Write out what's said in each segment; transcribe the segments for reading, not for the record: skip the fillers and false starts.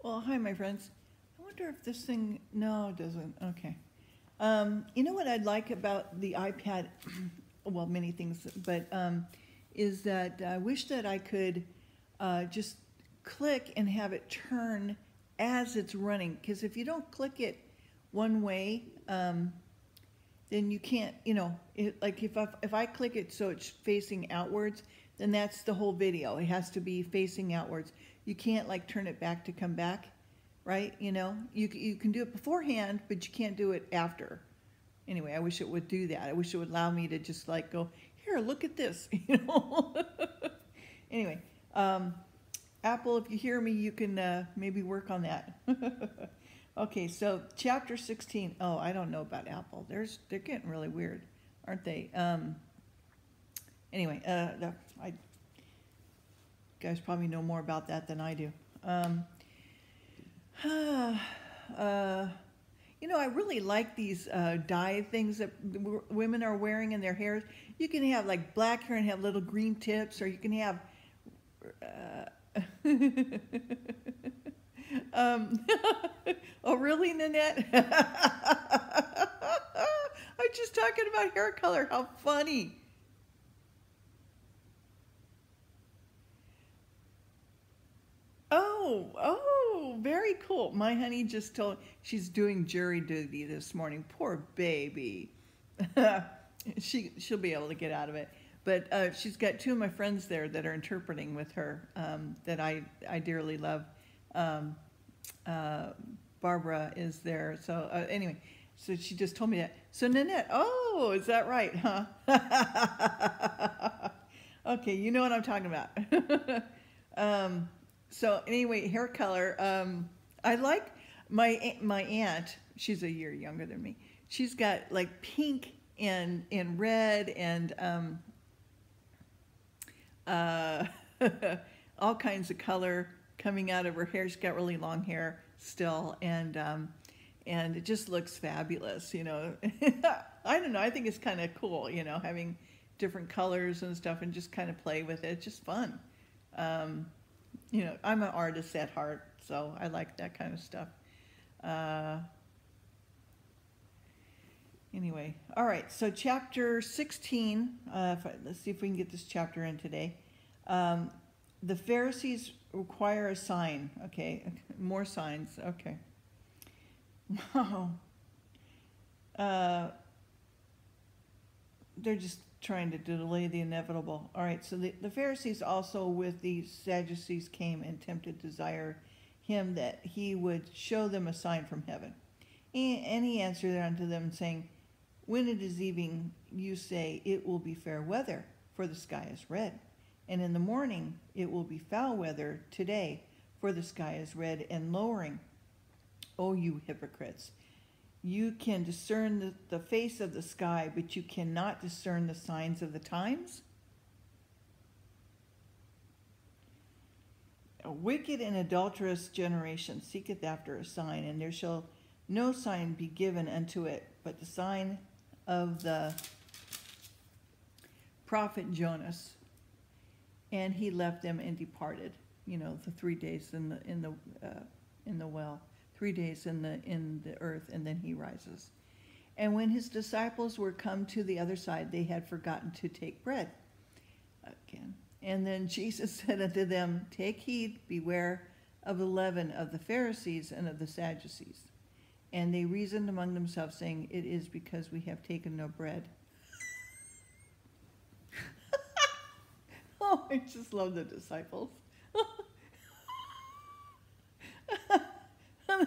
Well, hi, my friends. I wonder if this thing, no, it doesn't. Okay. You know what I'd like about the iPad, well, many things, but is that I wish that I could just click and have it turn as it's running. Because if you don't click it one way, then you can't, like if I click it so it's facing outwards, then that's the whole video. It has to be facing outwards. You can't like turn it back to come back, right? You can do it beforehand, but you can't do it after. Anyway, I wish it would do that. I wish it would allow me to just like go, here, look at this, Anyway, Apple, if you hear me, you can maybe work on that. Okay, so chapter 16. Oh, I don't know about Apple. They're getting really weird, aren't they? Anyway, you guys probably know more about that than I do. I really like these dye things that women are wearing in their hair. You can have like black hair and have little green tips, or you can have oh, really, Nanette? I'm just talking about hair color. How funny. Oh, very cool. My honey just told, she's doing jury duty this morning. Poor baby. She'll be able to get out of it. But she's got two of my friends there that are interpreting with her that I dearly love. Barbara is there. So anyway, so she just told me that. So Nanette, oh, is that right, huh? Okay, you know what I'm talking about. So anyway, hair color. I like my aunt. She's a year younger than me. She's got like pink and red and all kinds of color coming out of her hair. She's got really long hair still, and it just looks fabulous. I don't know. I think it's kind of cool. Having different colors and stuff, and just kind of play with it. It's just fun. I'm an artist at heart, so I like that kind of stuff. Anyway, all right, so chapter 16, let's see if we can get this chapter in today. The Pharisees require a sign. Okay, more signs. Okay. Wow. They're just trying to delay the inevitable. All right, so the Pharisees also with the Sadducees came and tempted to desire him that he would show them a sign from heaven. And he answered unto them, saying, when it is evening, you say, it will be fair weather, for the sky is red. And in the morning, it will be foul weather today, for the sky is red and lowering. O you hypocrites! You can discern the face of the sky, but you cannot discern the signs of the times? A wicked and adulterous generation seeketh after a sign, and there shall no sign be given unto it, but the sign of the prophet Jonas. And he left them and departed. The 3 days in the well. 3 days in the earth, and then he rises. And when his disciples were come to the other side, they had forgotten to take bread again. And then Jesus said unto them, take heed, beware of the leaven of the Pharisees and of the Sadducees. And they reasoned among themselves, saying, it is because we have taken no bread. Oh, I just love the disciples.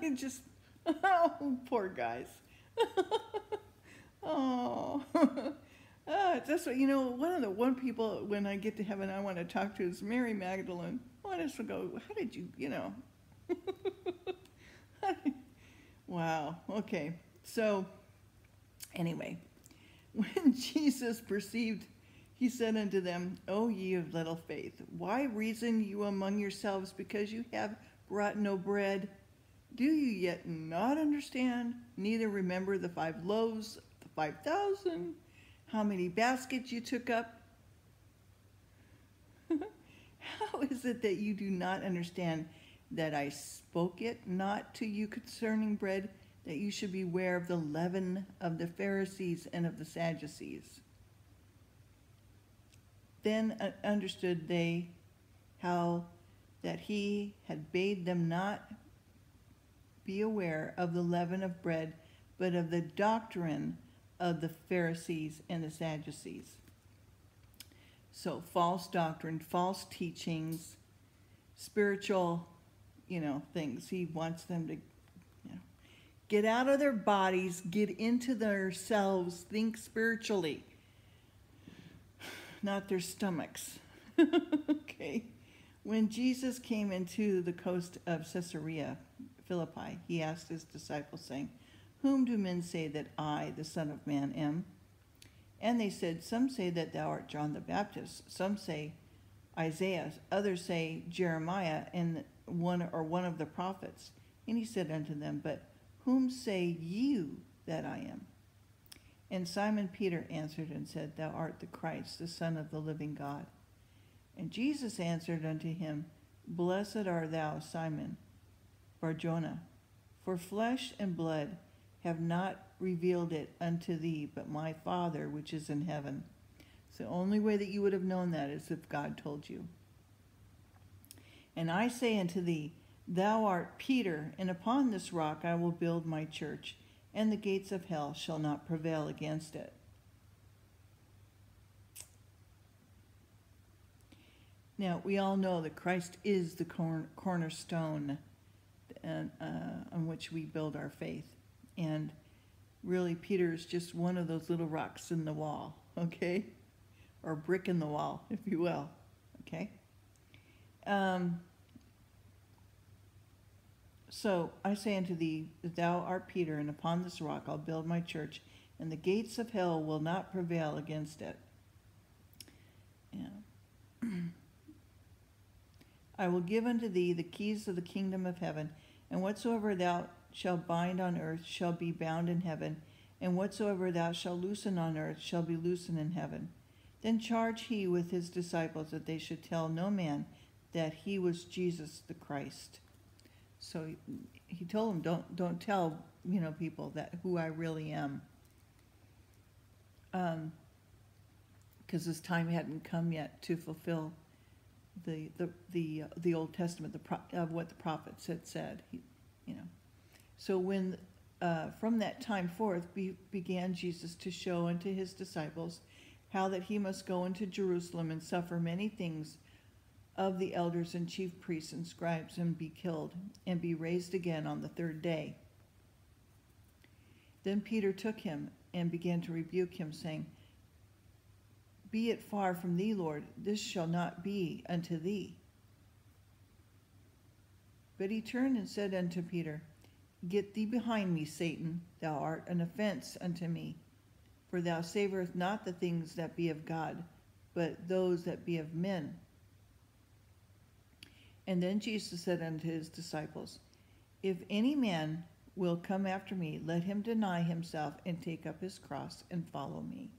They just, oh, poor guys. Oh, that's what, one people, when I get to heaven, I want to talk to is Mary Magdalene. I want us to go, how did you, Wow, okay. So, anyway, when Jesus perceived, he said unto them, O ye of little faith, why reason you among yourselves, because you have brought no bread? Do you yet not understand, neither remember the 5 loaves, the 5,000, how many baskets you took up? How is it that you do not understand that I spoke it not to you concerning bread, that you should beware of the leaven of the Pharisees and of the Sadducees. Then understood they how that he had bade them not be aware of the leaven of bread, but of the doctrine of the Pharisees and the Sadducees. So false doctrine, false teachings, spiritual, things. He wants them to get out of their bodies, get into themselves, think spiritually, not their stomachs. Okay. When Jesus came into the coast of Caesarea Philippi, he asked his disciples, saying, "Whom do men say that I, the Son of Man, am?" And they said, "Some say that thou art John the Baptist, some say Isaiah, others say Jeremiah, and one of the prophets." And he said unto them, "But whom say you that I am?" And Simon Peter answered and said, "Thou art the Christ, the Son of the living God." And Jesus answered unto him, "Blessed art thou, Simon Bar-Jonah, for flesh and blood have not revealed it unto thee, but my Father which is in heaven." So the only way that you would have known that is if God told you. "And I say unto thee, thou art Peter, and upon this rock I will build my church, and the gates of hell shall not prevail against it." Now, we all know that Christ is the cornerstone on which we build our faith. And really, Peter is just one of those little rocks in the wall, okay? Or brick in the wall, if you will, okay? So I say unto thee, that thou art Peter, and upon this rock I'll build my church, and the gates of hell will not prevail against it. Yeah. "I will give unto thee the keys of the kingdom of heaven, and whatsoever thou shalt bind on earth shall be bound in heaven, and whatsoever thou shalt loosen on earth shall be loosened in heaven." Then charged he with his disciples that they should tell no man that he was Jesus the Christ. So he told them, don't tell people that who I really am, because this time hadn't come yet to fulfill the Old Testament, of what the prophets had said. So when from that time forth began Jesus to show unto his disciples how that he must go into Jerusalem and suffer many things of the elders and chief priests and scribes, and be killed, and be raised again on the third day. Then Peter took him and began to rebuke him, saying, "Be it far from thee, Lord, this shall not be unto thee." But he turned and said unto Peter, "Get thee behind me, Satan, thou art an offense unto me, for thou savorest not the things that be of God, but those that be of men." And then Jesus said unto his disciples, "If any man will come after me, let him deny himself and take up his cross and follow me.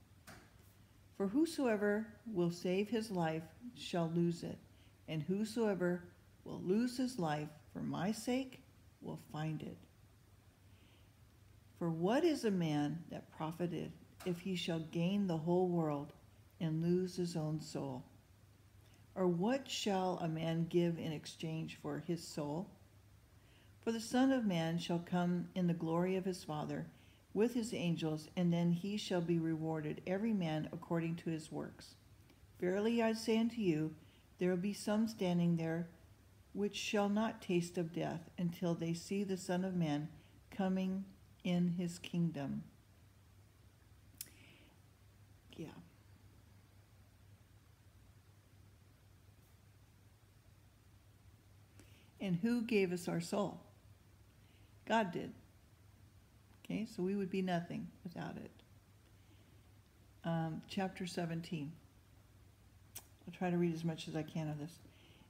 For whosoever will save his life shall lose it, and whosoever will lose his life for my sake will find it. For what is a man that profiteth if he shall gain the whole world and lose his own soul? Or what shall a man give in exchange for his soul? For the Son of Man shall come in the glory of his Father with his angels, and then he shall be rewarded every man according to his works. Verily I say unto you, there will be some standing there which shall not taste of death until they see the Son of Man coming in his kingdom." Yeah. And who gave us our soul? God did. Okay, so we would be nothing without it. Chapter 17. I'll try to read as much as I can of this.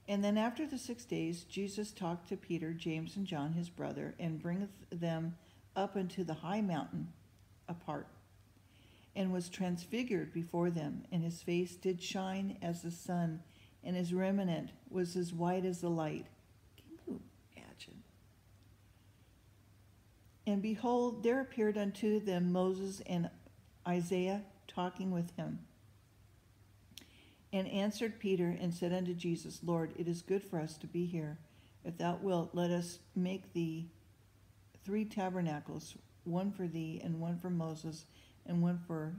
"And then after the 6 days, Jesus talked to Peter, James, and John his brother, and bringeth them up into the high mountain apart, and was transfigured before them, and his face did shine as the sun, and his raiment was as white as the light." And behold, there appeared unto them Moses and Isaiah talking with him. And answered Peter and said unto Jesus, Lord, it is good for us to be here. If thou wilt, let us make thee 3 tabernacles, one for thee, and one for Moses, and one for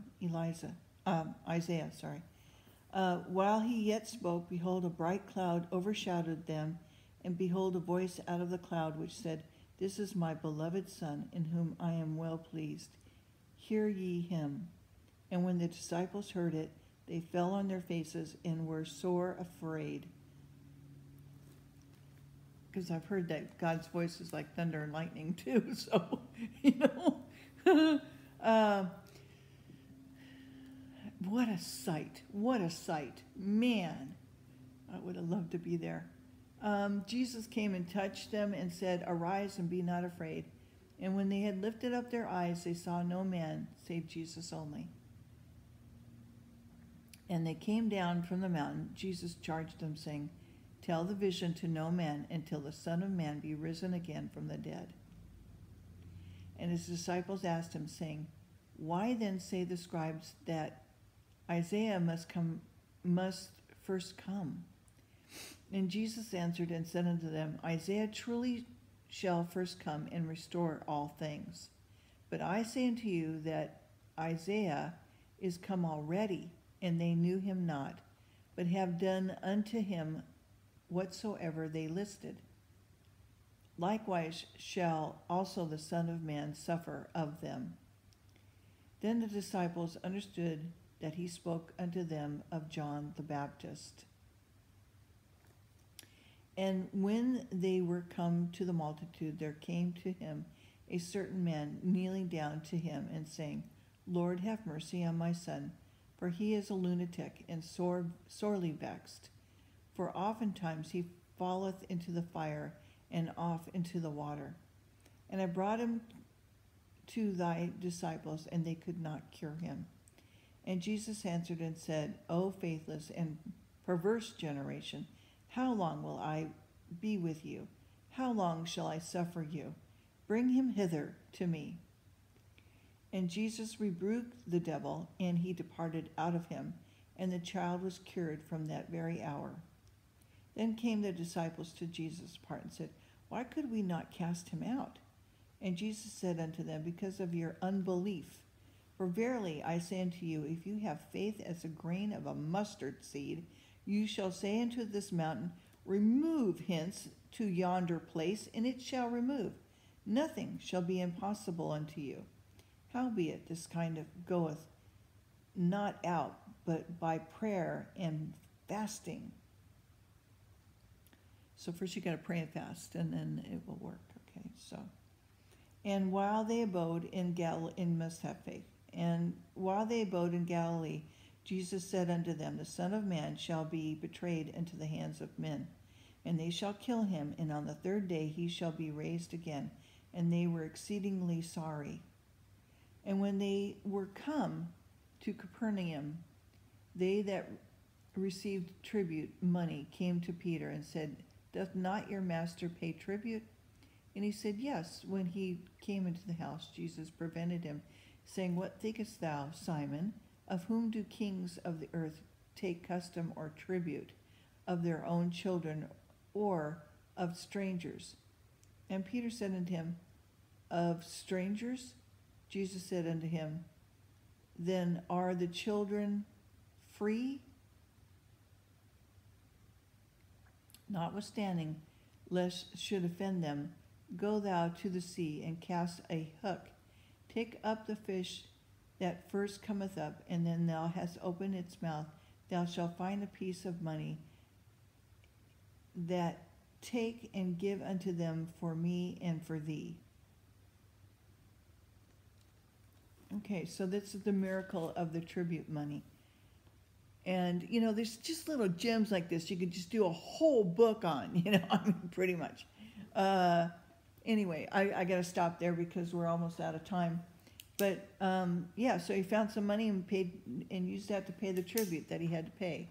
Isaiah. While he yet spoke, behold, a bright cloud overshadowed them, and behold, a voice out of the cloud which said, This is my beloved Son, in whom I am well pleased. Hear ye him. And when the disciples heard it, they fell on their faces and were sore afraid. Because I've heard that God's voice is like thunder and lightning too, so, what a sight. Man, I would have loved to be there. Jesus came and touched them and said, Arise and be not afraid. And when they had lifted up their eyes, they saw no man save Jesus only. And they came down from the mountain. Jesus charged them, saying, Tell the vision to no man until the Son of Man be risen again from the dead. And his disciples asked him, saying, Why then say the scribes that Isaiah must first come? And Jesus answered and said unto them, Isaiah truly shall first come and restore all things. But I say unto you that Isaiah is come already, and they knew him not, but have done unto him whatsoever they listed. Likewise shall also the Son of Man suffer of them. Then the disciples understood that he spoke unto them of John the Baptist. And when they were come to the multitude, there came to him a certain man, kneeling down to him and saying, Lord, have mercy on my son, for he is a lunatic and sorely vexed. For oftentimes he falleth into the fire and off into the water. And I brought him to thy disciples, and they could not cure him. And Jesus answered and said, O faithless and perverse generation, how long will I be with you? How long shall I suffer you? Bring him hither to me. And Jesus rebuked the devil, and he departed out of him, and the child was cured from that very hour. Then came the disciples to Jesus apart and said, Why could we not cast him out? And Jesus said unto them, Because of your unbelief. For verily I say unto you, if you have faith as a grain of a mustard seed, you shall say unto this mountain, Remove hence to yonder place, and it shall remove. Nothing shall be impossible unto you. Howbeit this kind of goeth not out, but by prayer and fasting. So first you got to pray and fast, and then it will work. Okay, so. And while they abode in Galilee, and must have faith. And while they abode in Galilee, Jesus said unto them, The Son of Man shall be betrayed into the hands of men, and they shall kill him, and on the 3rd day he shall be raised again. And they were exceedingly sorry. And when they were come to Capernaum, they that received tribute money came to Peter and said, Doth not your master pay tribute? And he said, Yes. When he came into the house, Jesus prevented him, saying, What thinkest thou, Simon? Of whom do kings of the earth take custom or tribute? Of their own children or of strangers? And Peter said unto him, Of strangers? Jesus said unto him, Then are the children free? Notwithstanding, lest should offend them, go thou to the sea and cast a hook. Take up the fish that first cometh up, and then thou hast opened its mouth, thou shalt find a piece of money. That take and give unto them for me and for thee. Okay, so this is the miracle of the tribute money. And, there's just little gems like this you could just do a whole book on, pretty much. Anyway, I got to stop there because we're almost out of time. But, so he found some money and paid and used that to pay the tribute that he had to pay.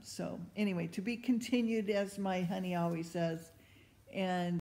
So, anyway, to be continued, as my honey always says. And